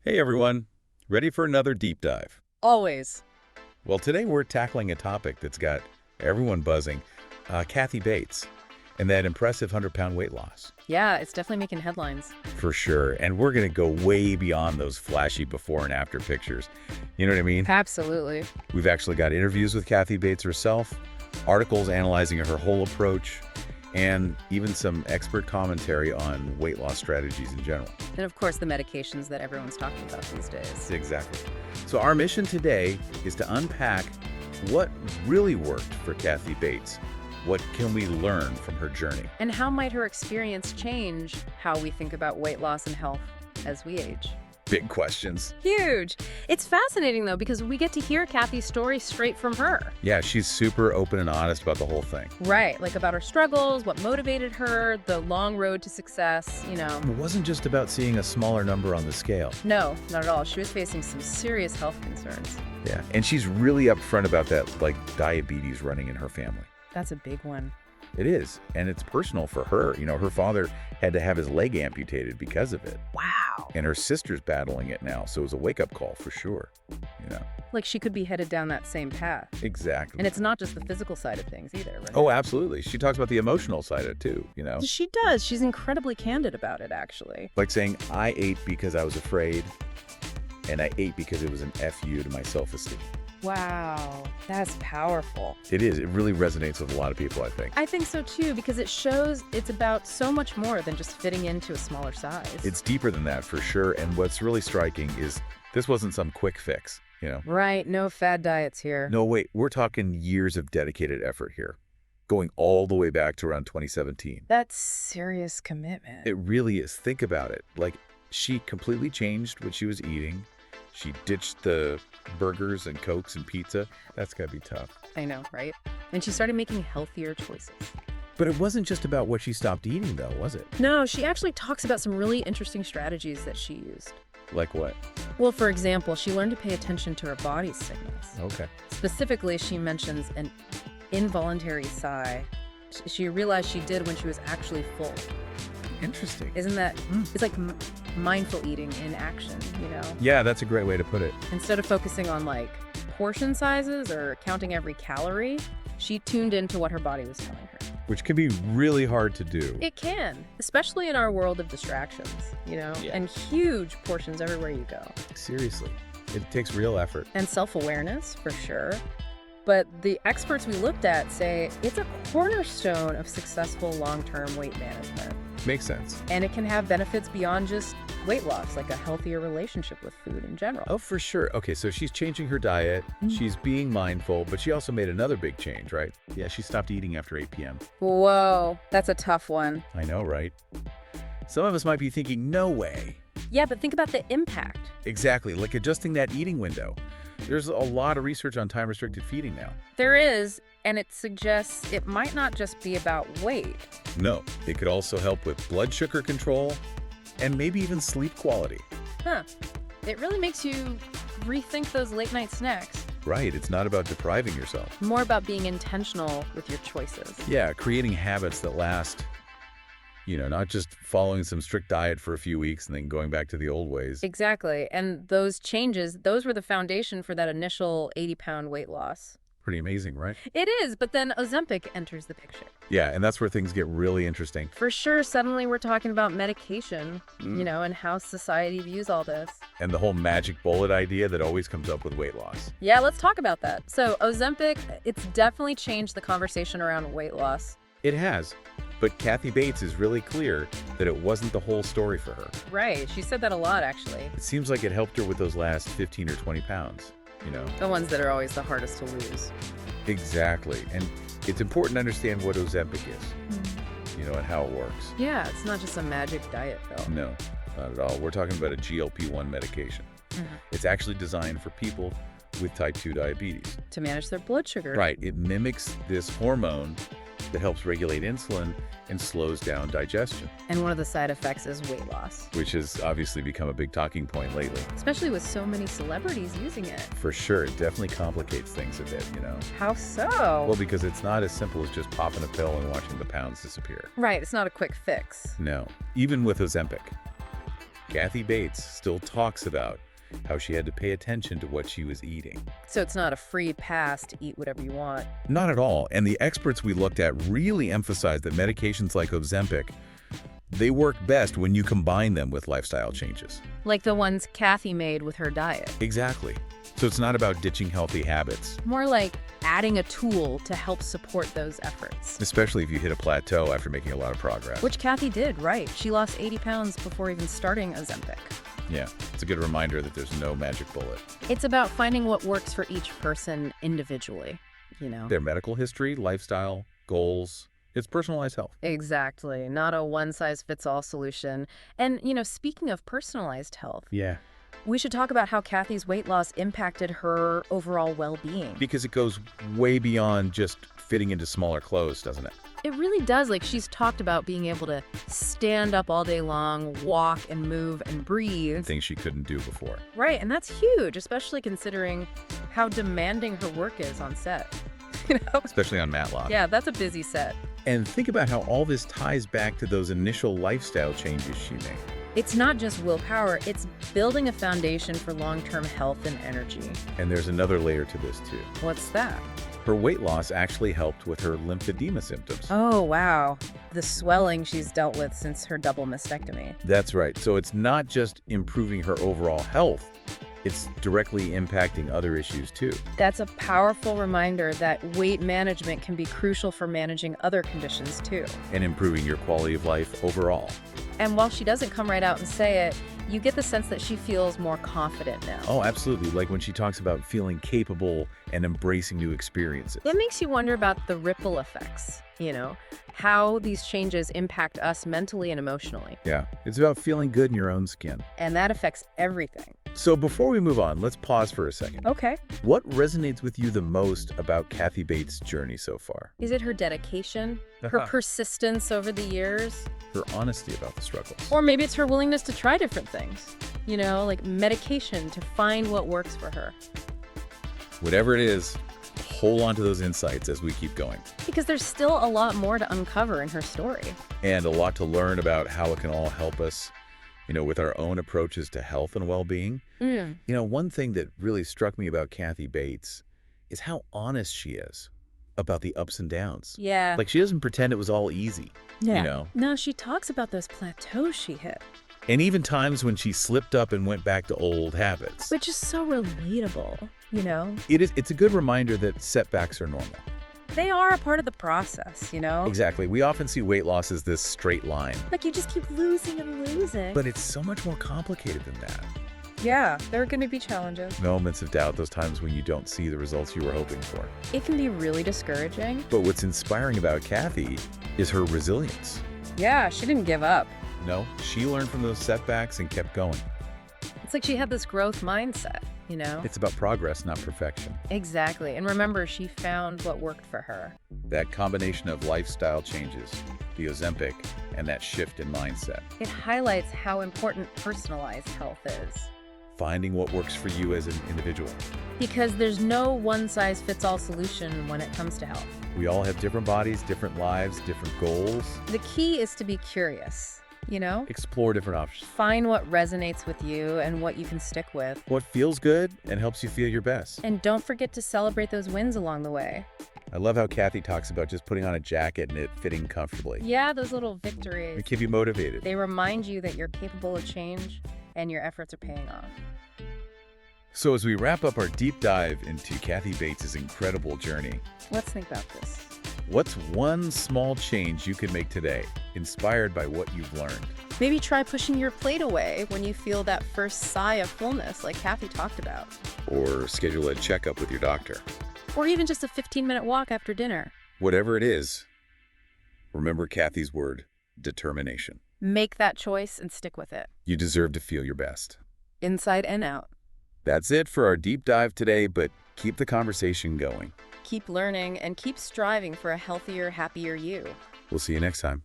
Hey everyone, ready for another deep dive? Always. Well, today we're tackling a topic that's got everyone buzzing, Kathy Bates, and that impressive 100-pound weight loss. Yeah, it's definitely making headlines. For sure, and we're going to go way beyond those flashy before and after pictures. You know what I mean? Absolutely. We've actually got interviews with Kathy Bates herself, articles analyzing her whole approach, and even some expert commentary on weight loss strategies in general. And of course, the medications that everyone's talking about these days. Exactly. So our mission today is to unpack what really worked for Kathy Bates. What can we learn from her journey? And how might her experience change how we think about weight loss and health as we age? Big questions. Huge. It's fascinating, though, because we get to hear Kathy's story straight from her. Yeah, she's super open and honest about the whole thing. Right, like about her struggles, what motivated her, the long road to success, It wasn't just about seeing a smaller number on the scale. No, not at all. She was facing some serious health concerns. Yeah, and she's really upfront about that, like diabetes running in her family. That's a big one. It is, and it's personal for her. Her father had to have his leg amputated because of it. Wow. And her sister's battling it now, so it was a wake-up call for sure, Like she could be headed down that same path. Exactly. And it's not just the physical side of things either, right? Oh, absolutely. She talks about the emotional side of it too, She does. She's incredibly candid about it, actually. Like saying, I ate because I was afraid, and I ate because it was an FU to my self-esteem. Wow, that's powerful. It is. It really resonates with a lot of people, I think. I think so too, because it shows it's about so much more than just fitting into a smaller size. It's deeper than that, for sure. And what's really striking is this wasn't some quick fix, Right, no fad diets here. No, wait, we're talking years of dedicated effort here, going all the way back to around 2017. That's serious commitment. It really is. Think about it. Like, she completely changed what she was eating. She ditched the burgers and Cokes and pizza. That's got to be tough. I know, right? And she started making healthier choices. But it wasn't just about what she stopped eating, though, was it? No, she actually talks about some really interesting strategies that she used. Like what? Well, for example, she learned to pay attention to her body's signals. Okay. Specifically, she mentions an involuntary sigh she realized she did when she was actually full. Interesting. Isn't that, it's like mindful eating in action, Yeah, that's a great way to put it. Instead of focusing on like portion sizes or counting every calorie, she tuned into what her body was telling her. Which can be really hard to do. It can, especially in our world of distractions, and huge portions everywhere you go. Seriously. It takes real effort. And self-awareness, for sure. But the experts we looked at say it's a cornerstone of successful long-term weight management. Makes sense. And it can have benefits beyond just weight loss, like a healthier relationship with food in general. Oh, for sure. Okay, so she's changing her diet. She's being mindful, but she also made another big change, right? Yeah, she stopped eating after 8 p.m. Whoa, that's a tough one. I know, right? Some of us might be thinking, no way. Yeah, but think about the impact. Exactly, like adjusting that eating window. There's a lot of research on time-restricted feeding now. There is, and it suggests it might not just be about weight. No, it could also help with blood sugar control and maybe even sleep quality. Huh. It really makes you rethink those late-night snacks. Right, it's not about depriving yourself. More about being intentional with your choices. Yeah, creating habits that last, not just following some strict diet for a few weeks and then going back to the old ways. Exactly. And those changes, those were the foundation for that initial 80-pound weight loss. Pretty amazing, right? It is, but then Ozempic enters the picture. Yeah, and that's where things get really interesting. For sure, suddenly we're talking about medication, and how society views all this. And the whole magic bullet idea that always comes up with weight loss. Yeah, let's talk about that. So Ozempic, it's definitely changed the conversation around weight loss. It has. But Kathy Bates is really clear that it wasn't the whole story for her. Right. She said that a lot, actually. It seems like it helped her with those last 15 or 20 pounds, The ones that are always the hardest to lose. Exactly. And it's important to understand what Ozempic is, and how it works. Yeah, it's not just a magic diet pill. No, not at all. We're talking about a GLP-1 medication. It's actually designed for people with type 2 diabetes. To manage their blood sugar. Right. It mimics this hormone that helps regulate insulin and slows down digestion. And one of the side effects is weight loss. Which has obviously become a big talking point lately. Especially with so many celebrities using it. For sure. It definitely complicates things a bit, How so? Well, because it's not as simple as just popping a pill and watching the pounds disappear. Right. It's not a quick fix. No. Even with Ozempic. Kathy Bates still talks about how she had to pay attention to what she was eating. So it's not a free pass to eat whatever you want. Not at all. And the experts we looked at really emphasized that medications like Ozempic, they work best when you combine them with lifestyle changes. Like the ones Kathy made with her diet. Exactly. So it's not about ditching healthy habits, More like adding a tool to help support those efforts. especially if you hit a plateau after making a lot of progress. Which Kathy did, right? She lost 80 pounds before even starting Ozempic. Yeah, it's a good reminder that there's no magic bullet. It's about finding what works for each person individually, Their medical history, lifestyle, goals, it's personalized health. Exactly. Not a one-size-fits-all solution. And, speaking of personalized health, Yeah. we should talk about how Kathy's weight loss impacted her overall well-being. Because it goes way beyond just fitting into smaller clothes, doesn't it? It really does. Like, she's talked about being able to stand up all day long, walk and move and breathe. Things she couldn't do before. Right, and that's huge, especially considering how demanding her work is on set. Especially on Matlock. Yeah, that's a busy set. And think about how all this ties back to those initial lifestyle changes she made. It's not just willpower, it's building a foundation for long-term health and energy. And there's another layer to this too. What's that? Her weight loss actually helped with her lymphedema symptoms. Oh, wow. The swelling she's dealt with since her double mastectomy. That's right. So it's not just improving her overall health, it's directly impacting other issues too. That's a powerful reminder that weight management can be crucial for managing other conditions too. And improving your quality of life overall. And while she doesn't come right out and say it, you get the sense that she feels more confident now. Oh, absolutely. Like when she talks about feeling capable and embracing new experiences. That makes you wonder about the ripple effects, how these changes impact us mentally and emotionally. Yeah, it's about feeling good in your own skin. And that affects everything. So before we move on, let's pause for a second. Okay. What resonates with you the most about Kathy Bates' journey so far? Is it her dedication? Her persistence over the years? Her honesty about the struggles. Or maybe it's her willingness to try different things, like medication to find what works for her. Whatever it is, hold on to those insights as we keep going. Because there's still a lot more to uncover in her story. And a lot to learn about how it can all help us, with our own approaches to health and well-being. One thing that really struck me about Kathy Bates is how honest she is about the ups and downs. Yeah. Like, she doesn't pretend it was all easy, No, she talks about those plateaus she hit. And even times when she slipped up and went back to old habits. Which is so relatable, It's a good reminder that setbacks are normal. They are a part of the process, Exactly. We often see weight loss as this straight line. Like you just keep losing and losing. But it's so much more complicated than that. Yeah, there are going to be challenges. Moments of doubt, those times when you don't see the results you were hoping for. It can be really discouraging. But what's inspiring about Kathy is her resilience. Yeah, she didn't give up. No, she learned from those setbacks and kept going. It's like she had this growth mindset, It's about progress, not perfection. Exactly. And remember, she found what worked for her. That combination of lifestyle changes, the Ozempic, and that shift in mindset. It highlights how important personalized health is. Finding what works for you as an individual. Because there's no one-size-fits-all solution when it comes to health. We all have different bodies, different lives, different goals. The key is to be curious, Explore different options. Find what resonates with you and what you can stick with. What feels good and helps you feel your best. And don't forget to celebrate those wins along the way. I love how Kathy talks about just putting on a jacket and it fitting comfortably. Yeah, those little victories. They keep you motivated. They remind you that you're capable of change and your efforts are paying off. So as we wrap up our deep dive into Kathy Bates' incredible journey, let's think about this. What's one small change you can make today, inspired by what you've learned? Maybe try pushing your plate away when you feel that first sigh of fullness like Kathy talked about. Or schedule a checkup with your doctor. Or even just a 15-minute walk after dinner. Whatever it is, remember Kathy's word, determination. Make that choice and stick with it. You deserve to feel your best. Inside and out. That's it for our deep dive today, but keep the conversation going. Keep learning and keep striving for a healthier, happier you. We'll see you next time.